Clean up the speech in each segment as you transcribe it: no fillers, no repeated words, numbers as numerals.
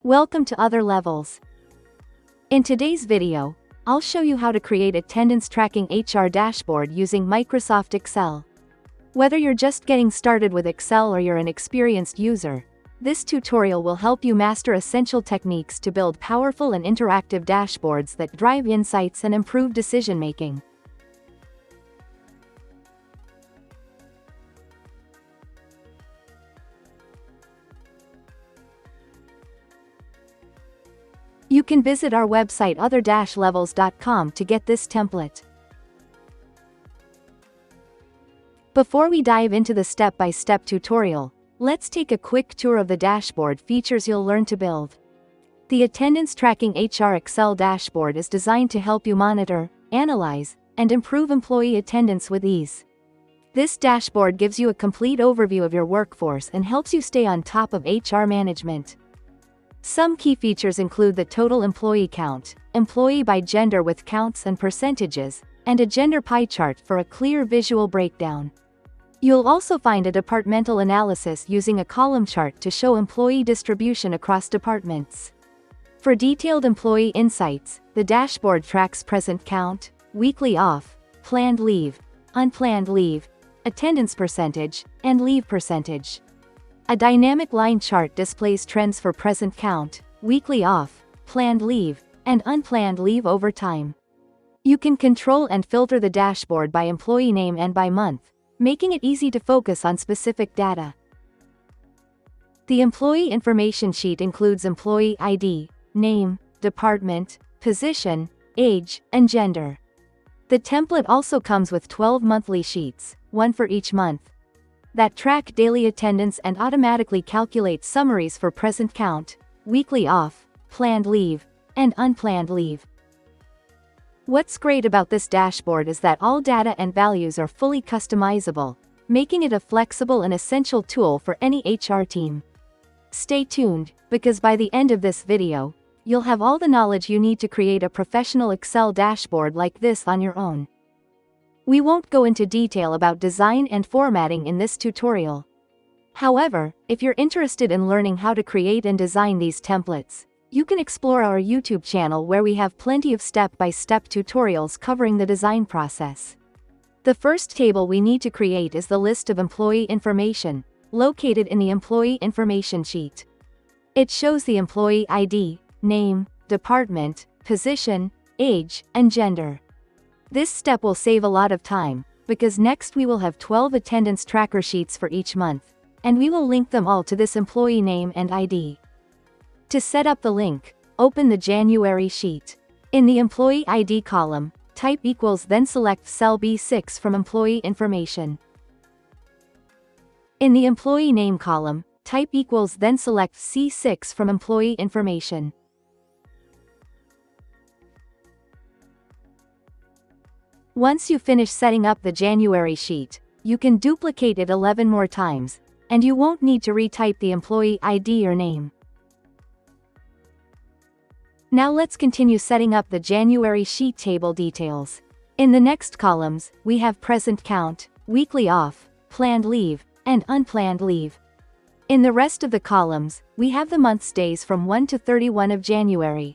Welcome to Other Levels. In today's video, I'll show you how to create attendance tracking HR dashboard using Microsoft Excel. Whether you're just getting started with Excel or you're an experienced user, this tutorial will help you master essential techniques to build powerful and interactive dashboards that drive insights and improve decision-making. You can visit our website other-levels.com to get this template. Before we dive into the step-by-step tutorial, let's take a quick tour of the dashboard features you'll learn to build. The Attendance Tracking HR Excel dashboard is designed to help you monitor, analyze, and improve employee attendance with ease. This dashboard gives you a complete overview of your workforce and helps you stay on top of HR management. Some key features include the total employee count, employee by gender with counts and percentages, and a gender pie chart for a clear visual breakdown. You'll also find a departmental analysis using a column chart to show employee distribution across departments. For detailed employee insights, the dashboard tracks present count, weekly off, planned leave, unplanned leave, attendance percentage, and leave percentage. A dynamic line chart displays trends for present count, weekly off, planned leave, and unplanned leave over time. You can control and filter the dashboard by employee name and by month, making it easy to focus on specific data. The employee information sheet includes employee ID, name, department, position, age, and gender. The template also comes with 12 monthly sheets, one for each month, that track daily attendance and automatically calculate summaries for present count, weekly off, planned leave, and unplanned leave. What's great about this dashboard is that all data and values are fully customizable, making it a flexible and essential tool for any HR team. Stay tuned, because by the end of this video, you'll have all the knowledge you need to create a professional Excel dashboard like this on your own. We won't go into detail about design and formatting in this tutorial. However, if you're interested in learning how to create and design these templates, you can explore our YouTube channel where we have plenty of step-by-step tutorials covering the design process. The first table we need to create is the list of employee information, located in the employee information sheet. It shows the employee ID, name, department, position, age, and gender. This step will save a lot of time, because next we will have 12 attendance tracker sheets for each month, and we will link them all to this employee name and ID. To set up the link, open the January sheet. In the employee ID column, type equals then select cell B6 from employee information. In the employee name column, type equals then select C6 from employee information. Once you finish setting up the January sheet, you can duplicate it 11 more times, and you won't need to retype the employee ID or name. Now let's continue setting up the January sheet table details. In the next columns, we have present count, weekly off, planned leave, and unplanned leave. In the rest of the columns, we have the month's days from 1 to 31 of January.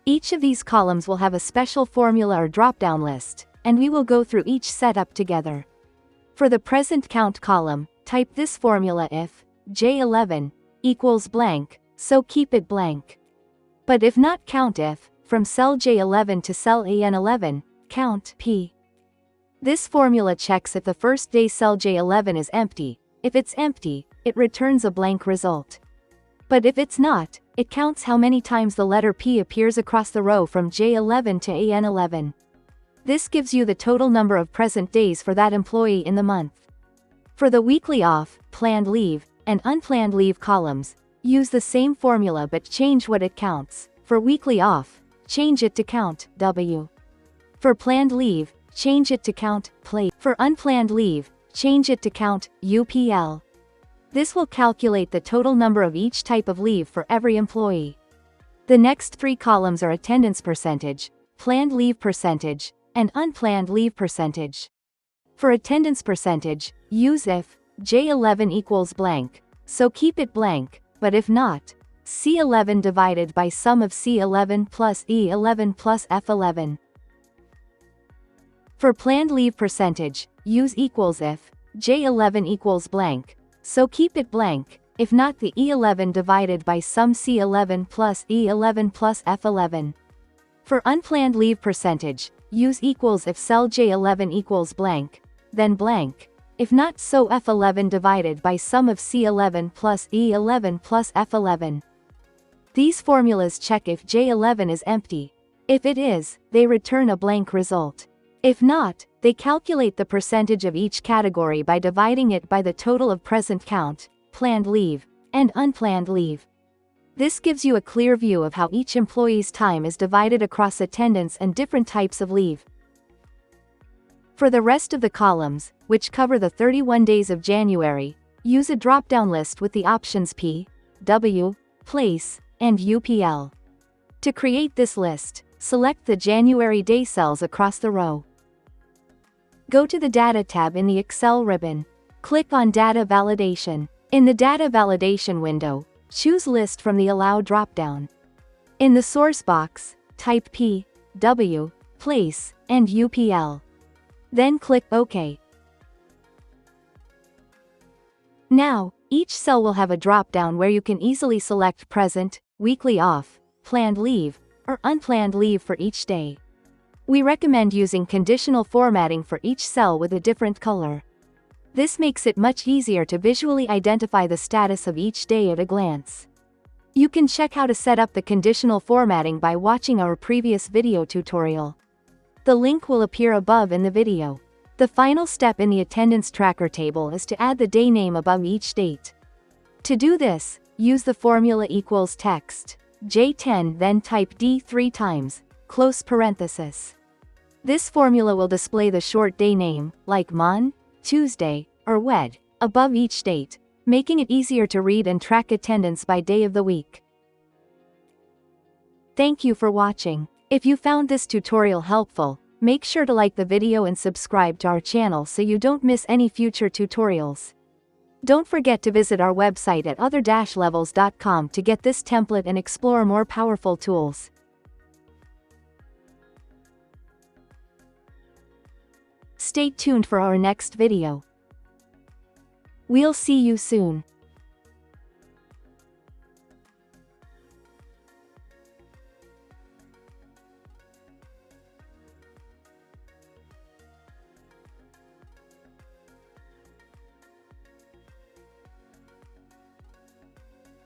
Each of these columns will have a special formula or drop-down list, and we will go through each setup together. For the present count column, type this formula if J11 equals blank, so keep it blank. But if not, count if, from cell J11 to cell AN11, count P. This formula checks if the first day cell J11 is empty. If it's empty, it returns a blank result. But if it's not, it counts how many times the letter P appears across the row from J11 to AN11. This gives you the total number of present days for that employee in the month. For the weekly off, planned leave, and unplanned leave columns, use the same formula but change what it counts. For weekly off, change it to count W. For planned leave, change it to count PLA. For unplanned leave, change it to count UPL. This will calculate the total number of each type of leave for every employee. The next three columns are attendance percentage, planned leave percentage, and unplanned leave percentage. For attendance percentage, use if J11 equals blank, so keep it blank, but if not, C11 divided by sum of C11 plus E11 plus F11. For planned leave percentage, use equals if J11 equals blank, so keep it blank, if not the E11 divided by sum C11 plus E11 plus F11. For unplanned leave percentage, use equals if cell J11 equals blank, then blank, if not so F11 divided by sum of C11 plus E11 plus F11. These formulas check if J11 is empty. If it is, they return a blank result. If not, they calculate the percentage of each category by dividing it by the total of present count, planned leave, and unplanned leave. This gives you a clear view of how each employee's time is divided across attendance and different types of leave. For the rest of the columns, which cover the 31 days of January, use a drop-down list with the options P, W, Place, and UPL. To create this list, select the January day cells across the row. Go to the Data tab in the Excel ribbon. Click on Data Validation. In the Data Validation window, choose List from the Allow drop-down. In the source box, type P, W, Place, and UPL. Then click OK. Now, each cell will have a drop-down where you can easily select present, weekly off, planned leave, or unplanned leave for each day. We recommend using conditional formatting for each cell with a different color. This makes it much easier to visually identify the status of each day at a glance. You can check how to set up the conditional formatting by watching our previous video tutorial. The link will appear above in the video. The final step in the attendance tracker table is to add the day name above each date. To do this, use the formula equals text, J10 then type D 3 times, close parenthesis. This formula will display the short day name, like Mon, Tuesday, or Wed, above each date, making it easier to read and track attendance by day of the week. Thank you for watching. If you found this tutorial helpful, make sure to like the video and subscribe to our channel so you don't miss any future tutorials. Don't forget to visit our website at other-levels.com to get this template and explore more powerful tools. Stay tuned for our next video. We'll see you soon.